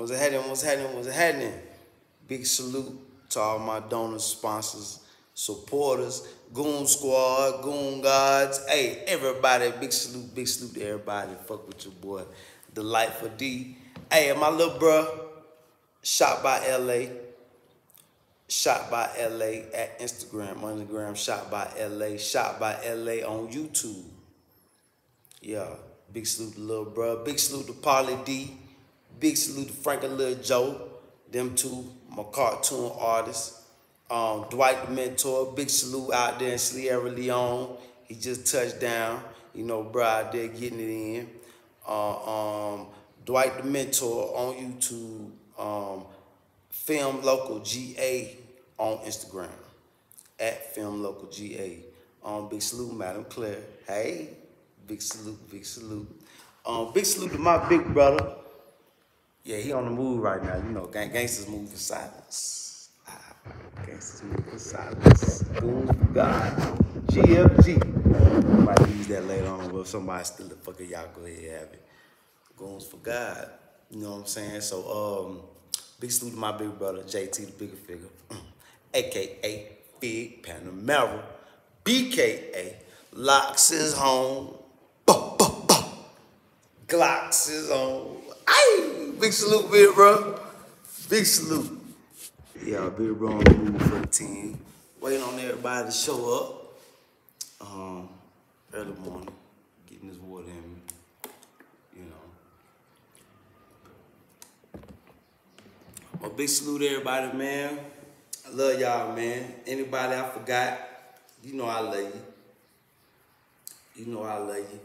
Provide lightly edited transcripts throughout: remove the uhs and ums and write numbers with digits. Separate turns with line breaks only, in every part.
What's happening? Big salute to all my donors, sponsors, supporters, Goon Squad, Goon Gods. Hey, everybody, big salute to everybody. Fuck with your boy, Delightful D. Hey, my little bruh, shot by LA. Shot by LA at Instagram, shot by LA on YouTube. Yeah, big salute to Lil Bruh. Big salute to Polly D. Big salute to Frank and Lil Joe. Them two, my cartoon artists. Dwight the Mentor. Big salute out there in Sierra Leone. He just touched down. You know, bruh out there getting it in. Dwight the Mentor on YouTube. Film Local GA on Instagram. At Film Local GA. Big salute, Madam Claire. Hey. Big salute. Big salute to my big brother. Yeah, he on the move right now. You know, gangsters move in silence. Gangsters move in silence. Goons for God. GFG. Might use that later on, but if somebody steal the fucking y'all go ahead and have it. Goons for God. You know what I'm saying? So, big salute to my big brother, JT the Bigger Figure. AKA Big Panamera. BKA Locks is home. Glocks is on. Aye! Big salute, big bro. Big salute. Yeah, big bro on the move for the team. Waiting on everybody to show up. Early morning, getting this water in me. You know. Well, big salute to everybody, man. I love y'all, man. Anybody I forgot, you know I love you. You know I love you.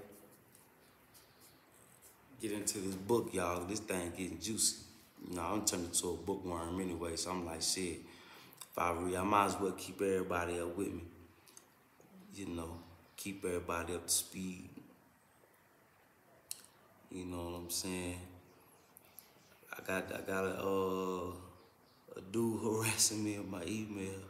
Get into this book, y'all. This thing getting juicy. You know, I'm turning into a bookworm anyway, so I'm like, shit. If I read, I might as well keep everybody up with me. You know, keep everybody up to speed. You know what I'm saying? I got a dude harassing me in my email.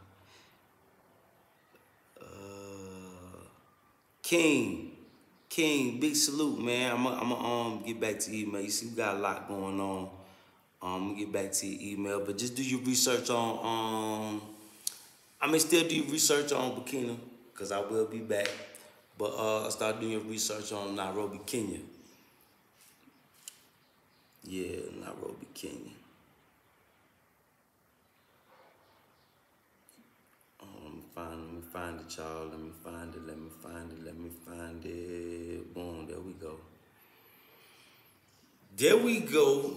King, big salute, man. I'm get back to email. You see, we got a lot going on. I'm gonna get back to your email, but just do your research on. Still do your research on Burkina, cause I will be back. But start doing your research on Nairobi, Kenya. Yeah, Nairobi, Kenya. Let me find it, y'all. Let me find it. Boom, there we go. There we go.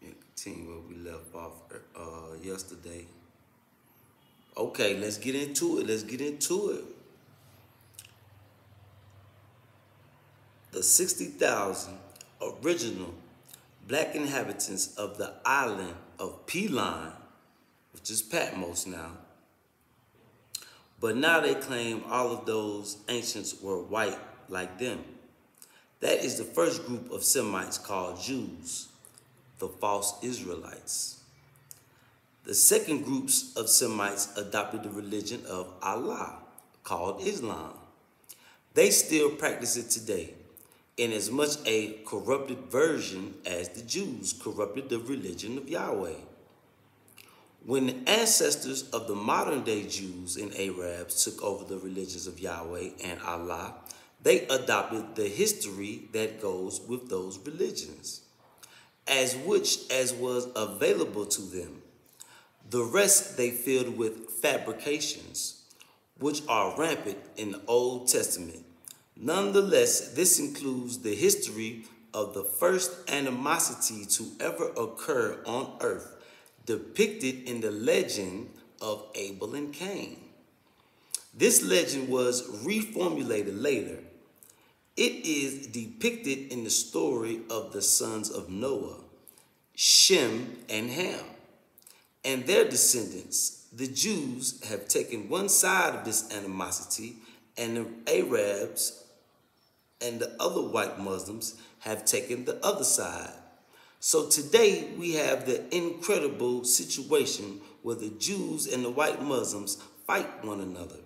And continue where we left off yesterday. Okay, let's get into it. The 60,000 original Black inhabitants of the island of Peline, which is Patmos now, but now they claim all of those ancients were white like them. That is the first group of Semites called Jews, the false Israelites. The second groups of Semites adopted the religion of Allah, called Islam. They still practice it today, in as much a corrupted version as the Jews corrupted the religion of Yahweh. When the ancestors of the modern-day Jews and Arabs took over the religions of Yahweh and Allah, they adopted the history that goes with those religions, as was available to them. The rest they filled with fabrications, which are rampant in the Old Testament. Nonetheless, this includes the history of the first animosity to ever occur on earth, depicted in the legend of Abel and Cain. This legend was reformulated later. It is depicted in the story of the sons of Noah, Shem and Ham, and their descendants. The Jews have taken one side of this animosity, and the Arabs and the other white Muslims have taken the other side. So today we have the incredible situation where the Jews and the white Muslims fight one another.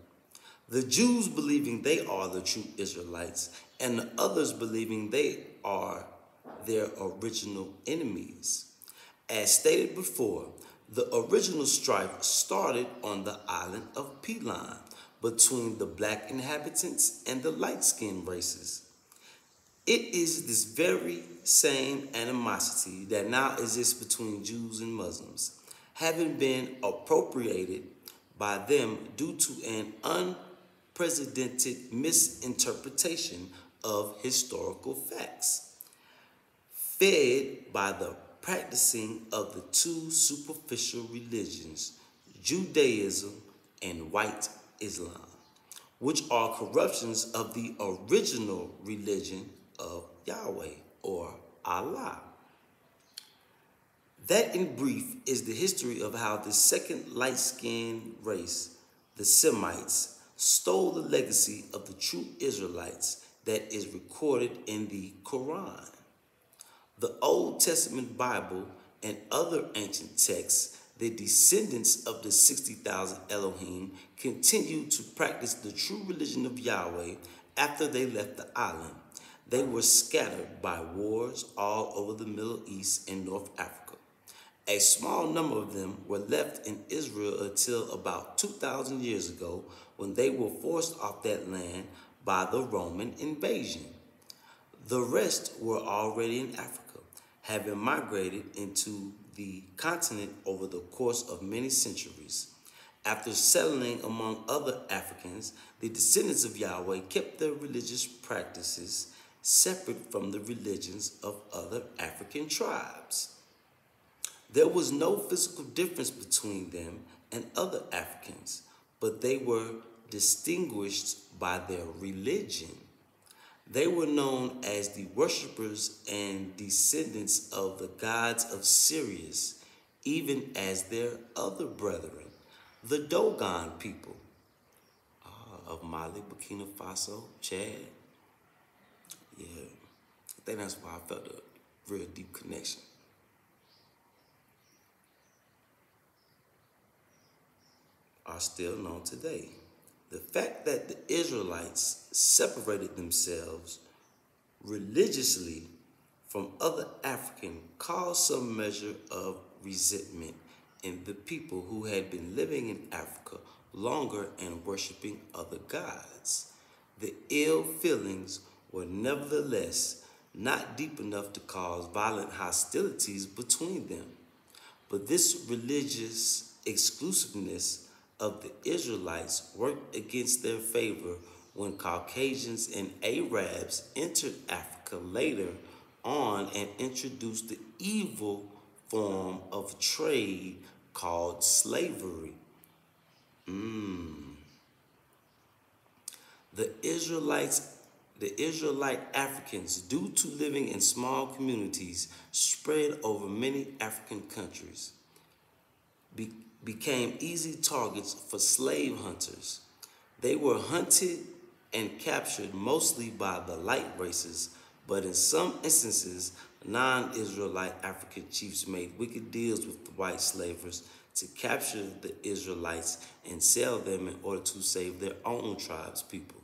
The Jews believing they are the true Israelites, and the others believing they are their original enemies. As stated before, the original strife started on the island of Pelan between the black inhabitants and the light-skinned races. It is this very same animosity that now exists between Jews and Muslims, having been appropriated by them due to an unprecedented misinterpretation of historical facts, fed by the practicing of the two superficial religions, Judaism and white Islam, which are corruptions of the original religion of Yahweh or Allah. That, in brief, is the history of how the second light-skinned race, the Semites, stole the legacy of the true Israelites that is recorded in the Quran. The Old Testament Bible and other ancient texts, the descendants of the 60,000 Elohim continued to practice the true religion of Yahweh after they left the island. They were scattered by wars all over the Middle East and North Africa. A small number of them were left in Israel until about 2,000 years ago, when they were forced off that land by the Roman invasion. The rest were already in Africa, having migrated into the continent over the course of many centuries. After settling among other Africans, the descendants of Yahweh kept their religious practices separate from the religions of other African tribes. There was no physical difference between them and other Africans, but they were distinguished by their religion. They were known as the worshippers and descendants of the gods of Sirius, even as their other brethren, the Dogon people of Mali, Burkina Faso, Chad. Yeah, I think that's why I felt a real deep connection. Are still known today. The fact that the Israelites separated themselves religiously from other Africans caused some measure of resentment in the people who had been living in Africa longer and worshiping other gods. The ill feelings were nevertheless not deep enough to cause violent hostilities between them. But this religious exclusiveness of the Israelites worked against their favor when Caucasians and Arabs entered Africa later on and introduced the evil form of trade called slavery. The Israelite Africans, due to living in small communities spread over many African countries, became easy targets for slave hunters. They were hunted and captured mostly by the light races, but in some instances, non-Israelite African chiefs made wicked deals with the white slavers to capture the Israelites and sell them in order to save their own tribe's people.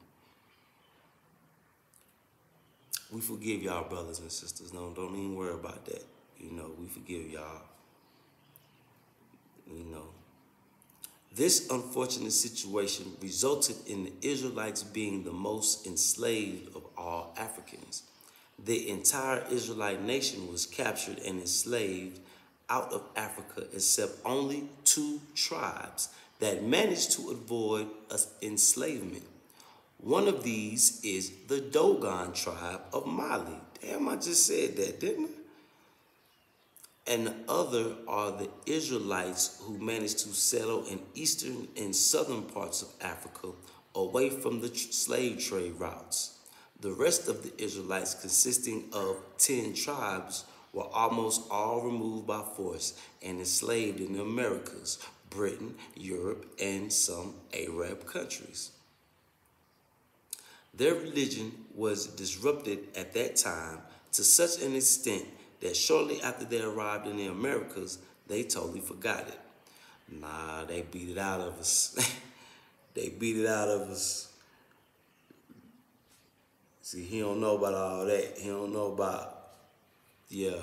We forgive y'all, brothers and sisters. Don't even worry about that. We forgive y'all. This unfortunate situation resulted in the Israelites being the most enslaved of all Africans. The entire Israelite nation was captured and enslaved out of Africa, except only 2 tribes that managed to avoid enslavement. One of these is the Dogon tribe of Mali. Damn, I just said that, didn't I? And the other are the Israelites who managed to settle in eastern and southern parts of Africa away from the slave trade routes. The rest of the Israelites, consisting of 10 tribes, were almost all removed by force and enslaved in the Americas, Britain, Europe, and some Arab countries. Their religion was disrupted at that time to such an extent that shortly after they arrived in the Americas, they totally forgot it. Nah, they beat it out of us. They beat it out of us. See, he don't know about all that. He don't know about, yeah,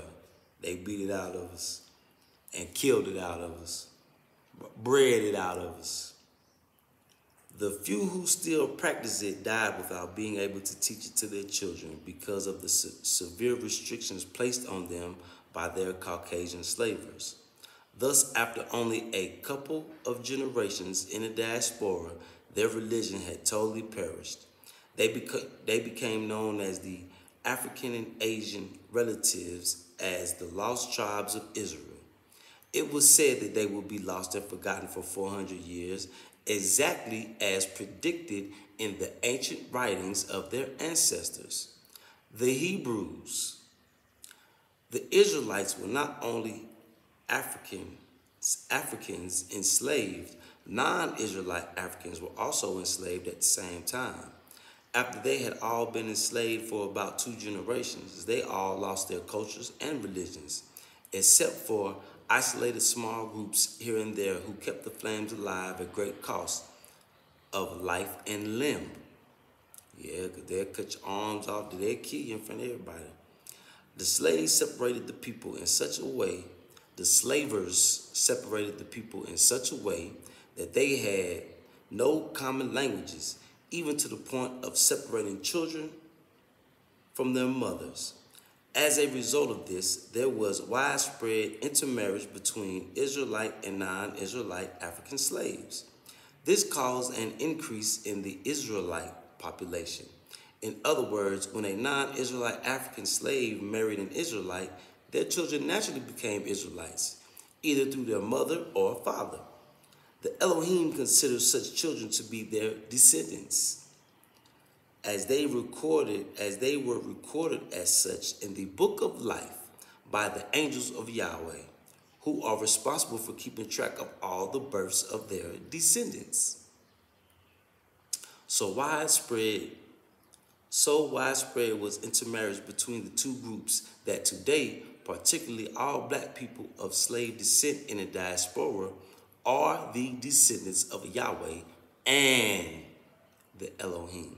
they beat it out of us and killed it out of us, bred it out of us. The few who still practice it died without being able to teach it to their children because of the severe restrictions placed on them by their Caucasian slavers. Thus, after only a couple of generations in the diaspora, their religion had totally perished. They became known as the African and Asian relatives as the lost tribes of Israel. It was said that they would be lost and forgotten for 400 years, exactly as predicted in the ancient writings of their ancestors. The Hebrews, the Israelites were not only Africans enslaved, non-Israelite Africans were also enslaved at the same time. After they had all been enslaved for about 2 generations, they all lost their cultures and religions, except for isolated small groups here and there who kept the flames alive at great cost of life and limb. Yeah, because they'll cut your arms off, they'll kill you in front of everybody. The slaves separated the people in such a way, the slavers separated the people in such a way that they had no common languages, even to the point of separating children from their mothers. As a result of this, there was widespread intermarriage between Israelite and non-Israelite African slaves. This caused an increase in the Israelite population. In other words, when a non-Israelite African slave married an Israelite, their children naturally became Israelites, either through their mother or father. The Elohim considered such children to be their descendants, as they were recorded as such in the book of life by the angels of Yahweh, who are responsible for keeping track of all the births of their descendants. So widespread was intermarriage between the two groups that today, particularly all black people of slave descent in the diaspora, are the descendants of Yahweh and the Elohim.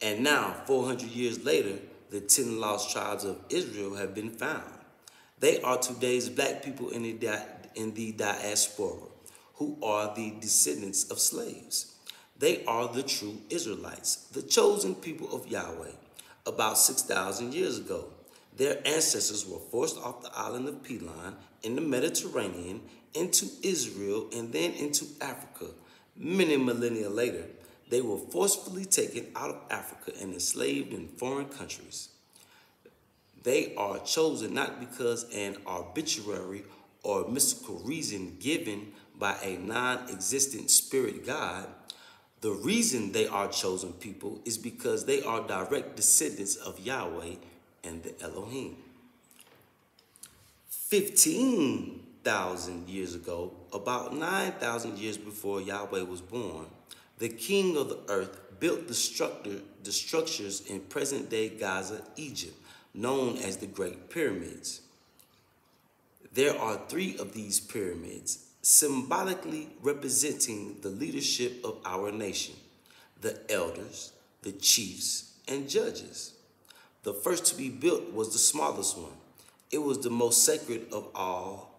And now, 400 years later, the 10 lost tribes of Israel have been found. They are today's black people in the diaspora, who are the descendants of slaves. They are the true Israelites, the chosen people of Yahweh. About 6,000 years ago, their ancestors were forced off the island of Pelan in the Mediterranean into Israel and then into Africa. Many millennia later, they were forcefully taken out of Africa and enslaved in foreign countries. They are chosen not because an arbitrary or mystical reason given by a non-existent spirit God. The reason they are chosen people is because they are direct descendants of Yahweh and the Elohim. 15,000 years ago, about 9,000 years before Yahweh was born, the king of the earth built the structures in present-day Gaza, Egypt, known as the Great Pyramids. There are 3 of these pyramids, symbolically representing the leadership of our nation, the elders, the chiefs, and judges. The first to be built was the smallest one. It was the most sacred of all.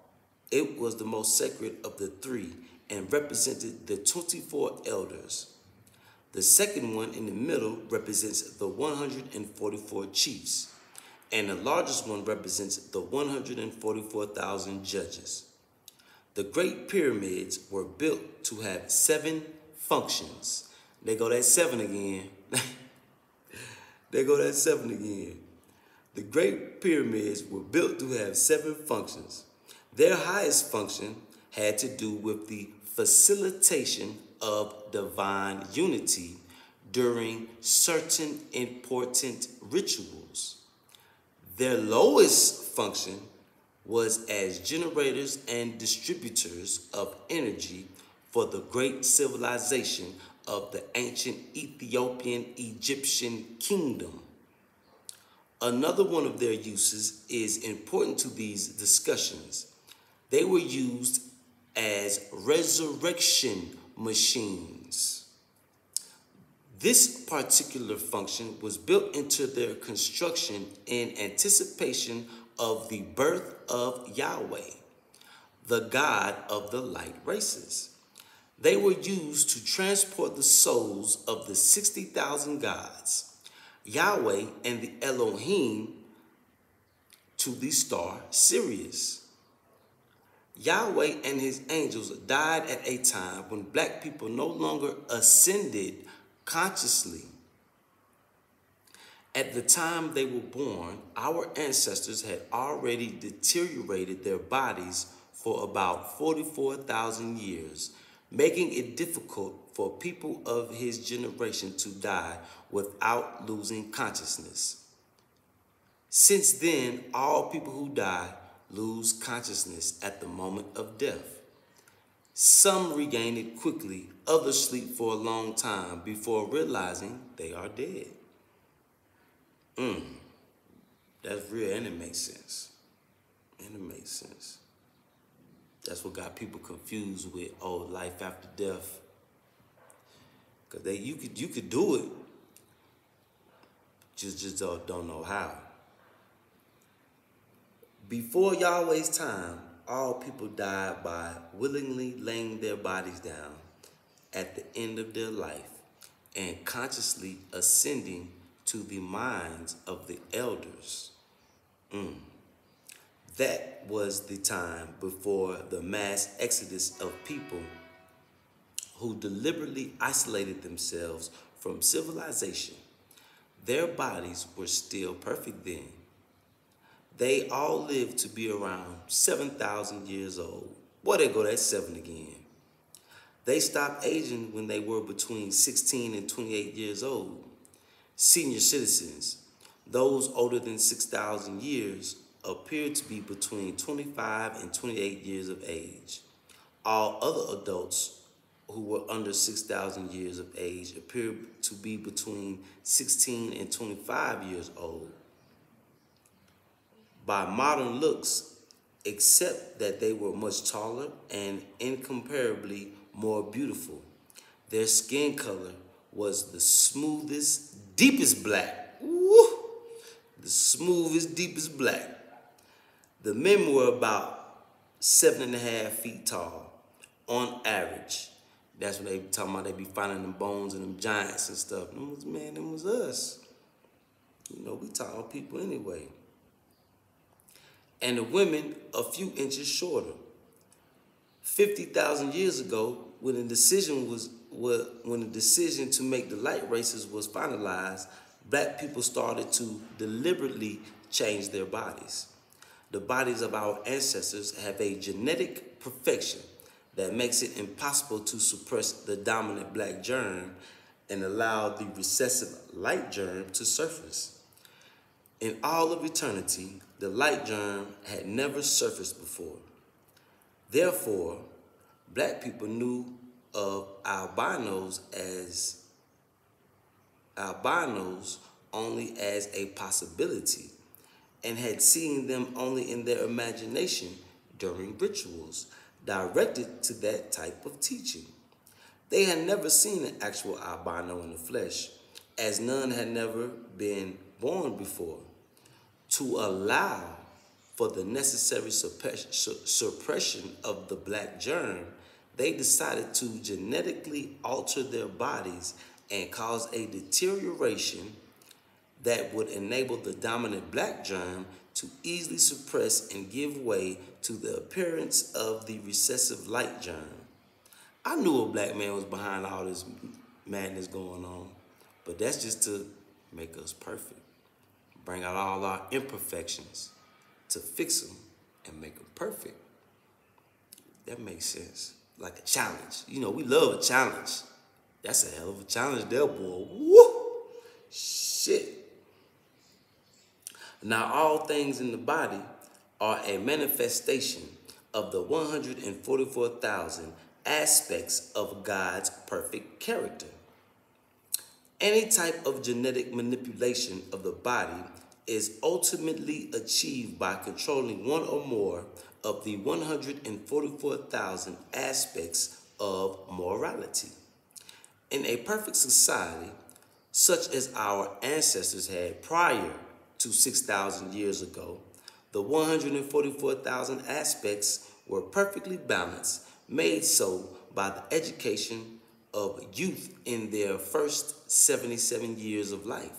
It was the most sacred of the 3 and represented the 24 elders. The second one in the middle represents the 144 chiefs, and the largest one represents the 144,000 judges. The Great Pyramids were built to have 7 functions. There go that 7 again. There go that 7 again. The Great Pyramids were built to have 7 functions. Their highest function had to do with the facilitation of divine unity during certain important rituals. Their lowest function was as generators and distributors of energy for the great civilization of the ancient Ethiopian Egyptian kingdom. Another one of their uses is important to these discussions. They were used as resurrection machines. This particular function was built into their construction in anticipation of the birth of Yahweh, the God of the light races. They were used to transport the souls of the 60,000 gods, Yahweh and the Elohim, to the star Sirius. Yahweh and his angels died at a time when black people no longer ascended consciously. At the time they were born, our ancestors had already deteriorated their bodies for about 44,000 years, making it difficult for people of his generation to die without losing consciousness. Since then, all people who die lose consciousness at the moment of death. Some regain it quickly, others sleep for a long time before realizing they are dead. That's real, and it makes sense. And it makes sense. That's what got people confused with, life after death. Cause you could do it, just don't know how. Before Yahweh's time, all people died by willingly laying their bodies down at the end of their life and consciously ascending to the minds of the elders. That was the time before the mass exodus of people who deliberately isolated themselves from civilization. Their bodies were still perfect then. They all lived to be around 7,000 years old. Boy, there go that 7 again. They stopped aging when they were between 16 and 28 years old. Senior citizens, those older than 6,000 years, appeared to be between 25 and 28 years of age. All other adults who were under 6,000 years of age appeared to be between 16 and 25 years old. By modern looks, except that they were much taller and incomparably more beautiful. Their skin color was the smoothest, deepest black. Woo! The smoothest, deepest black. The men were about 7.5 feet tall on average. That's what they be talking about. They be finding them bones and them giants and stuff. Them was us. We tall people anyway. And the women a few inches shorter. 50,000 years ago, when the decision to make the light races was finalized, black people started to deliberately change their bodies. The bodies of our ancestors have a genetic perfection that makes it impossible to suppress the dominant black germ and allow the recessive light germ to surface. In all of eternity, the light germ had never surfaced before. Therefore, black people knew of albinos only as a possibility and had seen them only in their imagination during rituals directed to that type of teaching. They had never seen an actual albino in the flesh, as none had never been born before. To allow for the necessary suppression of the black germ, they decided to genetically alter their bodies and cause a deterioration that would enable the dominant black germ to easily suppress and give way to the appearance of the recessive light germ. I knew a black man was behind all this madness going on, but that's just to make us perfect. Bring out all our imperfections to fix them and make them perfect. That makes sense. Like a challenge. We love a challenge. That's a hell of a challenge there, boy. Woo! Shit. Now, all things in the body are a manifestation of the 144,000 aspects of God's perfect character. Any type of genetic manipulation of the body is ultimately achieved by controlling one or more of the 144,000 aspects of morality. In a perfect society, such as our ancestors had prior to 6,000 years ago. The 144,000 aspects were perfectly balanced, made so by the education of youth in their first 77 years of life.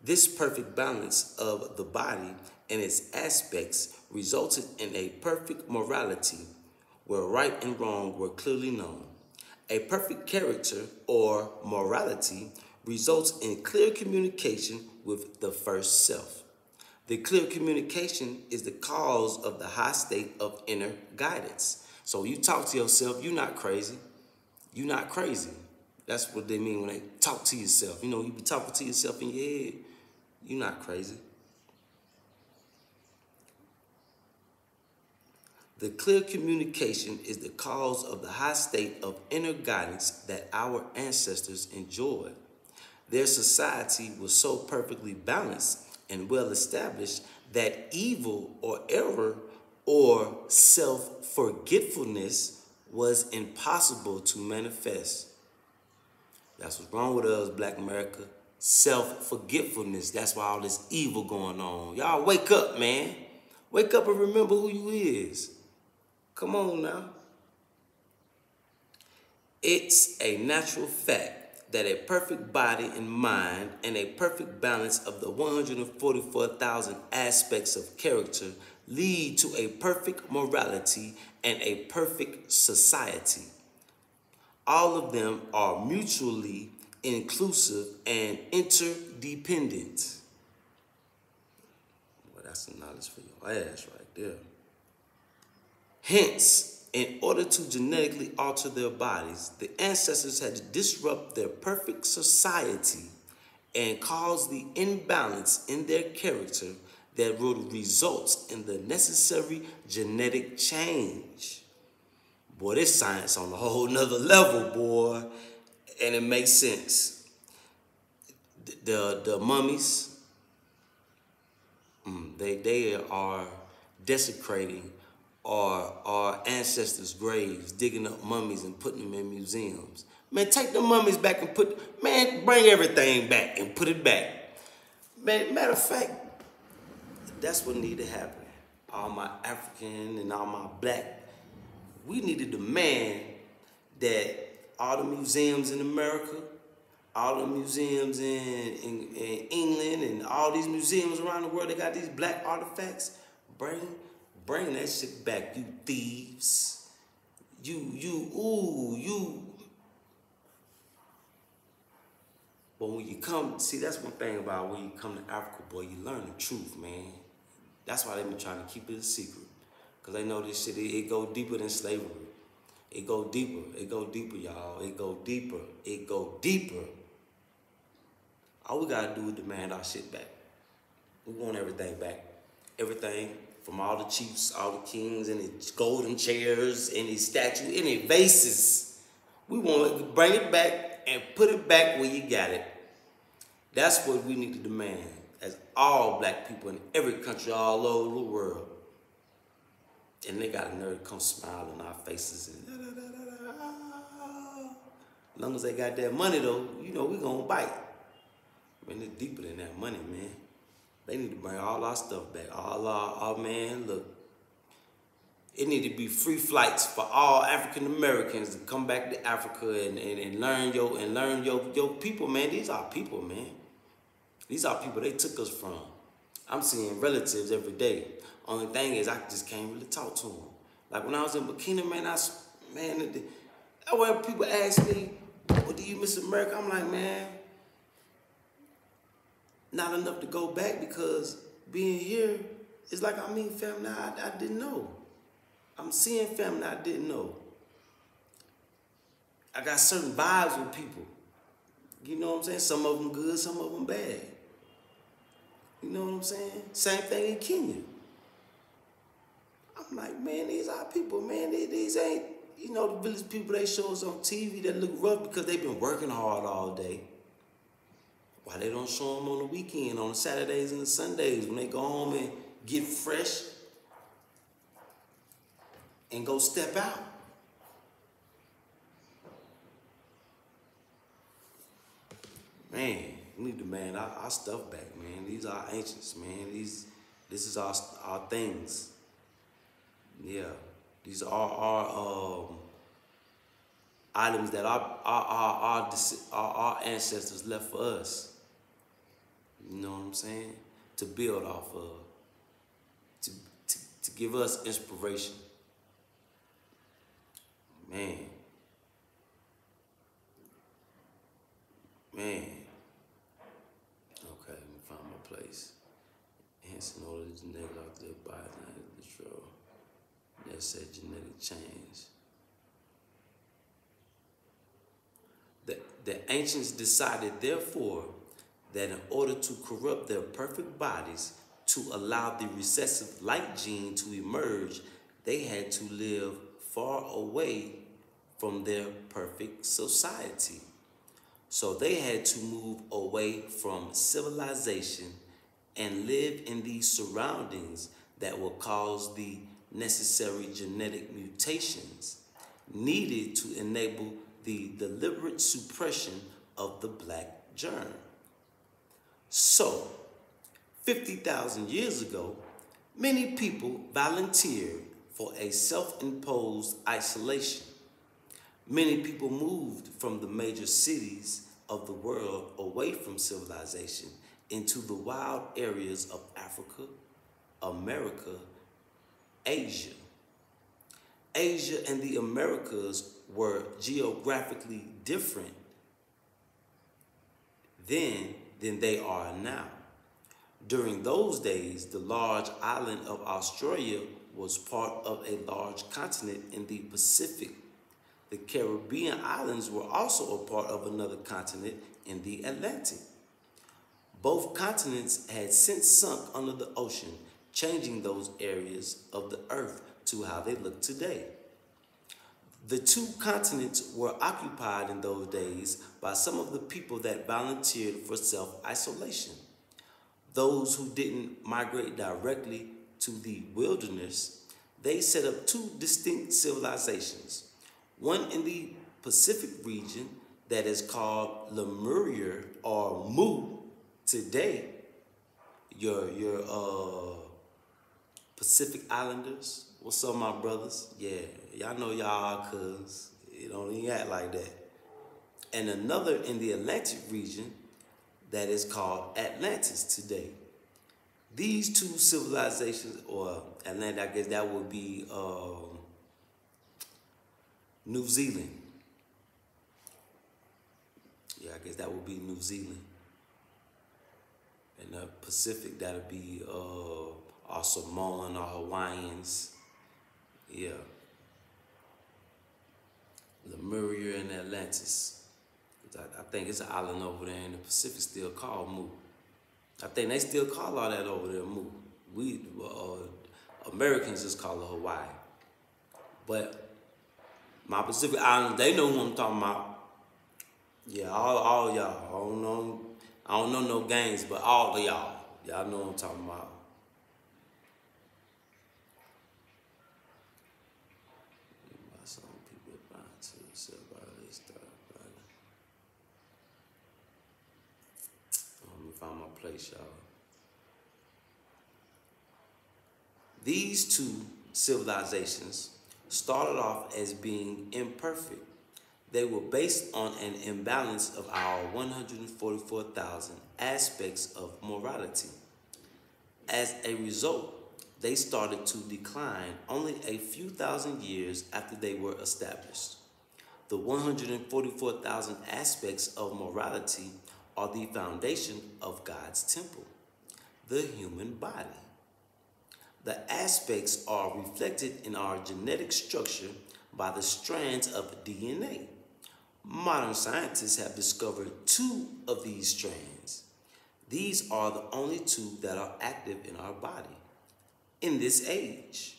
This perfect balance of the body and its aspects resulted in a perfect morality where right and wrong were clearly known. A perfect character or morality results in clear communication with the first self. The clear communication is the cause of the high state of inner guidance. So you talk to yourself, you're not crazy. You're not crazy. That's what they mean when they talk to yourself. You know, you be talking to yourself in your head. You're not crazy. The clear communication is the cause of the high state of inner guidance that our ancestors enjoyed. Their society was so perfectly balanced and well established that evil or error or self-forgetfulness was impossible to manifest. That's what's wrong with us, Black America. Self-forgetfulness. That's why all this evil going on. Y'all wake up, man. Wake up and remember who you is. Come on now. It's a natural fact that a perfect body and mind and a perfect balance of the 144,000 aspects of character lead to a perfect morality and a perfect society. All of them are mutually inclusive and interdependent. Well, that's some knowledge for your ass right there. Hence, in order to genetically alter their bodies, the ancestors had to disrupt their perfect society and cause the imbalance in their character that would result in the necessary genetic change. Boy, this science on a whole nother level, boy, and it makes sense. The mummies, they are desecrating our ancestors' graves, digging up mummies and putting them in museums. Man, take the mummies back and bring everything back and put it back. Man, matter of fact, that's what need to happen. All my African and all my Black, we need to demand that all the museums in America, all the museums in England, and all these museums around the world, they got these Black artifacts. Bring that shit back, you thieves. But when you come, see, that's one thing about when you come to Africa, boy, you learn the truth, man. That's why they've been trying to keep it a secret. Because they know this shit, it go deeper than slavery. It go deeper, y'all. It go deeper. All we gotta do is demand our shit back. We want everything back. Everything from all the chiefs, all the kings, and the golden chairs, and the statues, and the vases. We want to bring it back and put it back where you got it. That's what we need to demand as all Black people in every country all over the world. And they got a nerve to come smile in our faces. And as long as they got that money, though, you know, we gonna bite. Man, it's deeper than that money, man. They need to bring all our stuff back. Man, look. It need to be free flights for all African Americans to come back to Africa and learn your people, man. These are people, man. These are people they took us from. I'm seeing relatives every day. Only thing is I just can't really talk to them. Like when I was in Burkina, man, when people ask me, well, do you miss America? I'm like, man, not enough to go back, because being here is like I meet family I didn't know. I'm seeing family I didn't know. I got certain vibes with people. You know what I'm saying? Some of them good, some of them bad. You know what I'm saying? Same thing in Kenya. I'm like, man, these are people, man. These ain't, you know, the village people they show us on TV that look rough because they've been working hard all day. Why they don't show them on the weekend, on the Saturdays and the Sundays, when they go home and get fresh and go step out? Man, we need to man our stuff back, man. These are our ancients, man. This is our things. Yeah, these are our items that our ancestors left for us. You know what I'm saying? To build off of, to to give us inspiration. Man, man. Okay, let me find my place. Hence, in order to genetic out their body, control. That said genetic change. The ancients decided, therefore, that in order to corrupt their perfect bodies, to allow the recessive light gene to emerge, they had to live far away from their perfect society. So they had to move away from civilization and live in these surroundings that will cause the necessary genetic mutations needed to enable the deliberate suppression of the black germ. So, 50,000 years ago, many people volunteered for a self-imposed isolation. Many people moved from the major cities of the world away from civilization into the wild areas of Africa, America, Asia. Asia and the Americas were geographically different then than they are now. During those days, the large island of Australia was part of a large continent in the Pacific. The Caribbean islands were also a part of another continent in the Atlantic. Both continents had since sunk under the ocean, changing those areas of the earth to how they look today. The two continents were occupied in those days by some of the people that volunteered for self-isolation. Those who didn't migrate directly to the wilderness, they set up two distinct civilizations. One in the Pacific region that is called Lemuria or Mu today. Your Pacific Islanders. What's up, my brothers? Yeah, y'all know y'all are cuz. You don't even act like that. And another in the Atlantic region that is called Atlantis today. These two civilizations, or Atlantis, I guess that would be New Zealand. Yeah, I guess that would be New Zealand. And the Pacific, that would be our Samoan or Hawaiians. Yeah. Lemuria and Atlantis. I think it's an island over there in the Pacific still called Mu. I think they still call all that over there Mu. We, Americans just call it Hawaii. But my Pacific Islands, they know who I'm talking about. Yeah, all y'all. I don't know no games, but all of y'all. Y'all know what I'm talking about. Some people buy to sell by their stuff. Let me find my place, y'all. These two civilizations started off as being imperfect. They were based on an imbalance of our 144,000 aspects of morality. As a result, they started to decline only a few thousand years after they were established. The 144,000 aspects of morality are the foundation of God's temple, the human body. The aspects are reflected in our genetic structure by the strands of DNA. Modern scientists have discovered two of these strands. These are the only two that are active in our body in this age.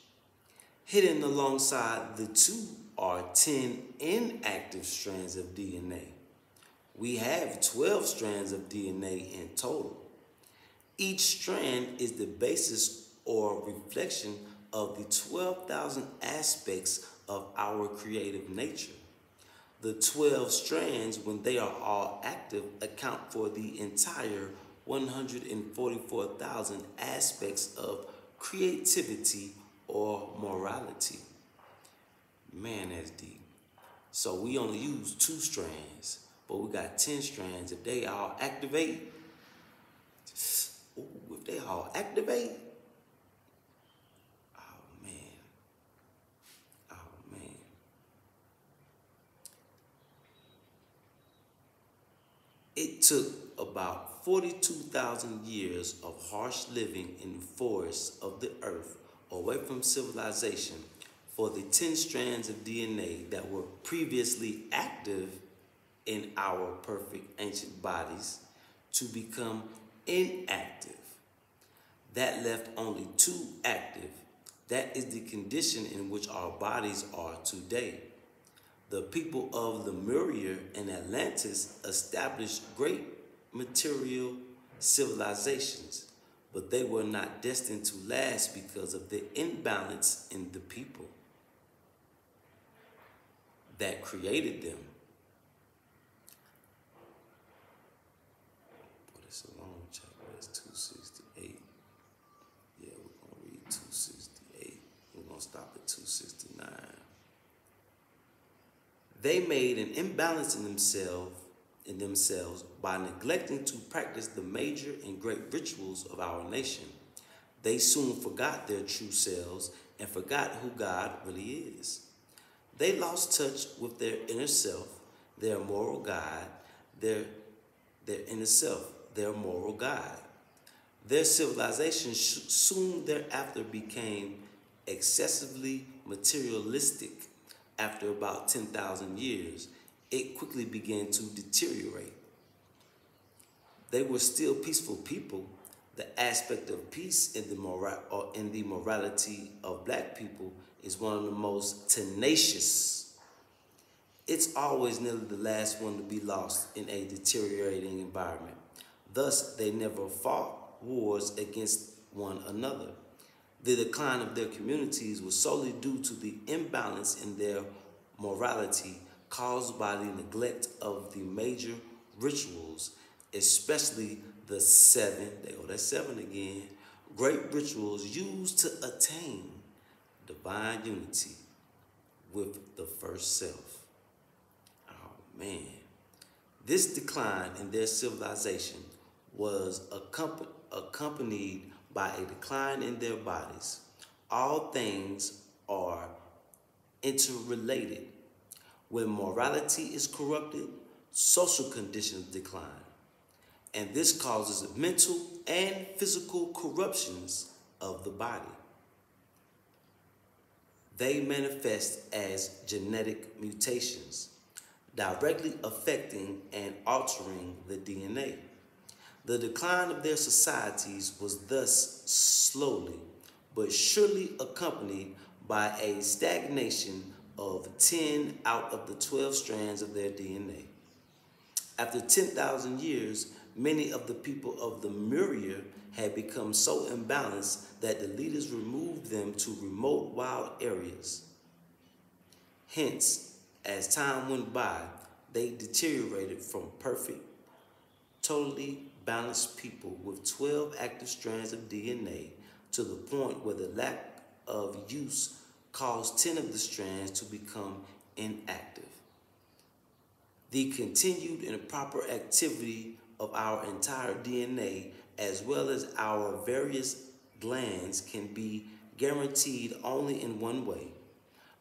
Hidden alongside the two are 10 inactive strands of DNA. We have 12 strands of DNA in total. Each strand is the basis or reflection of the 12,000 aspects of our creative nature. The 12 strands, when they are all active, account for the entire 144,000 aspects of creativity or morality. Man, that's deep. So we only use 2 strands, but we got 10 strands. If they all activate, oh man, oh man. It took about 42,000 years of harsh living in the forests of the earth, away from civilization, for the 10 strands of DNA that were previously active in our perfect ancient bodies to become inactive. That left only 2 active. That is the condition in which our bodies are today. The people of Lemuria and Atlantis established great material civilizations, but they were not destined to last because of the imbalance in the people that created them. But it's a long chapter. It's 268. Yeah, we're going to read 268. We're going to stop at 269. They made an imbalance in themselves by neglecting to practice the major and great rituals of our nation. They soon forgot their true selves and forgot who God really is. They lost touch with their inner self, their moral guide, their inner self, their moral guide. Their civilization soon thereafter became excessively materialistic. After about 10,000 years, it quickly began to deteriorate. They were still peaceful people. The aspect of peace in the morality of black people is one of the most tenacious. It's always nearly the last one to be lost in a deteriorating environment. Thus, they never fought wars against one another. The decline of their communities was solely due to the imbalance in their morality caused by the neglect of the major rituals, especially the 7, that's 7 again, great rituals used to attain divine unity with the first self. Oh man. This decline in their civilization was accompanied by a decline in their bodies. All things are interrelated. When morality is corrupted, social conditions decline. And this causes mental and physical corruptions of the body. They manifest as genetic mutations, directly affecting and altering the DNA. The decline of their societies was thus slowly but surely accompanied by a stagnation of 10 out of the 12 strands of their DNA. After 10,000 years, many of the people of the Lemuria had become so imbalanced that the leaders removed them to remote wild areas. Hence, as time went by, they deteriorated from perfect, totally balanced people with 12 active strands of DNA to the point where the lack of use caused 10 of the strands to become inactive. The continued and proper activity of our entire DNA, as well as our various glands, can be guaranteed only in one way: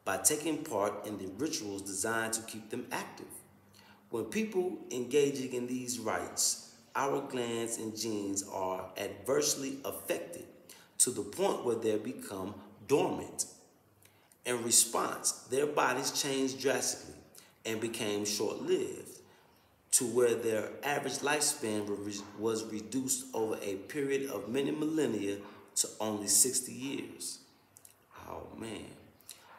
by taking part in the rituals designed to keep them active. When people engaging in these rites, our glands and genes are adversely affected to the point where they become dormant. In response, their bodies changed drastically and became short-lived, to where their average lifespan was reduced over a period of many millennia to only 60 years. Oh man.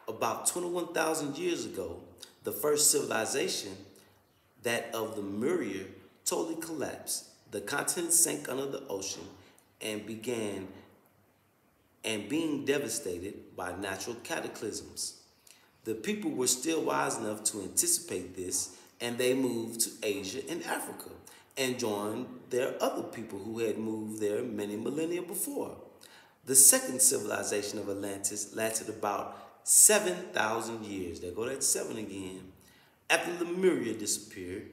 About 21,000 years ago, the first civilization, that of the Lemuria, totally collapsed. The continent sank under the ocean and being devastated by natural cataclysms. The people were still wise enough to anticipate this, and they moved to Asia and Africa and joined their other people who had moved there many millennia before. The second civilization of Atlantis lasted about 7,000 years. There go that 7 again. After Lemuria disappeared,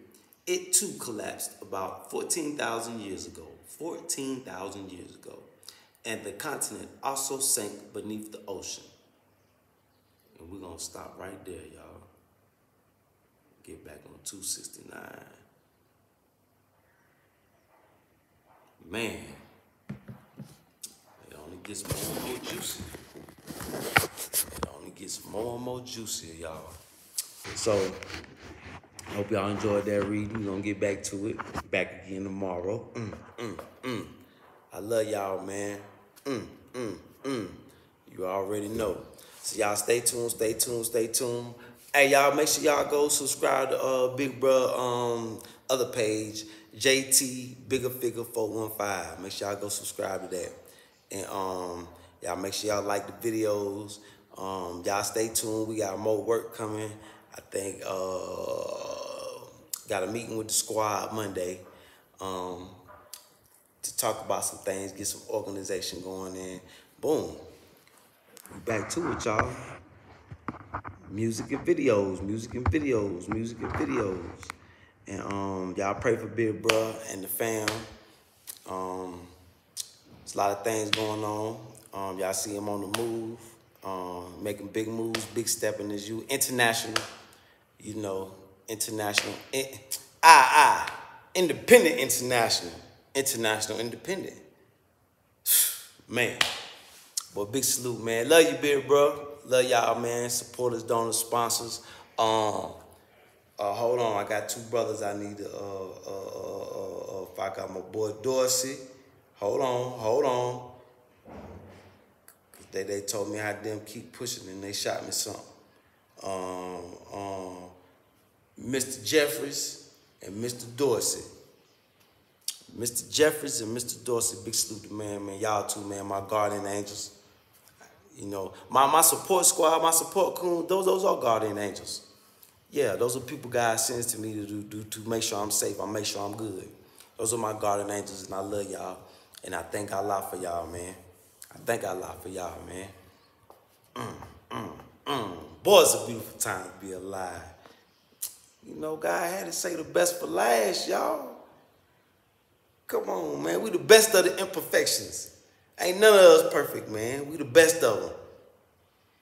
it too collapsed about 14,000 years ago. 14,000 years ago. And the continent also sank beneath the ocean. And we're going to stop right there, y'all. Get back on 269. Man, it only gets more and more juicy. It only gets more and more juicy, y'all. So, I hope y'all enjoyed that reading. We're going to get back to it. Back again tomorrow. I love y'all, man. You already know. So y'all stay tuned, stay tuned, stay tuned. Hey, y'all, make sure y'all go subscribe to Big Bruh other page, JT Bigger Figure 415. Make sure y'all go subscribe to that. And y'all make sure y'all like the videos. Y'all stay tuned. We got more work coming. I think got a meeting with the squad Monday to talk about some things, get some organization going in. Boom. Back to it, y'all. Music and videos, music and videos, music and videos. And y'all pray for Big Bruh and the fam. There's a lot of things going on. Y'all see him on the move, making big moves, big stepping as you. International, you know, international. Independent international. International independent. Man. But big salute, man. Love you, Big Bruh. Love y'all, man. Supporters, donors, sponsors. Hold on. I got two brothers I need to, if I got my boy Dorsey. Hold on. They told me I had them keep pushing and they shot me something. Mr. Jeffries and Mr. Dorsey. Mr. Jeffries and Mr. Dorsey, big salute to man. Y'all too, man. My guardian angels. You know, my support squad, my support coon, those are guardian angels. Yeah, those are people God sends to me to make sure I'm safe. I make sure I'm good. Those are my guardian angels, and I love y'all. And I thank Allah for y'all, man. I thank Allah for y'all, man. Boy, it's a beautiful time to be alive. You know, God had to say the best for last, y'all. Come on, man. We the best of the imperfections. Ain't none of us perfect, man. We the best of them.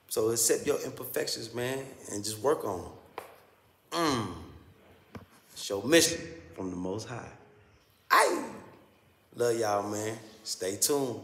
So accept your imperfections, man, and just work on them. Show mission from the Most High. Aaiiyyee. Love y'all, man. Stay tuned.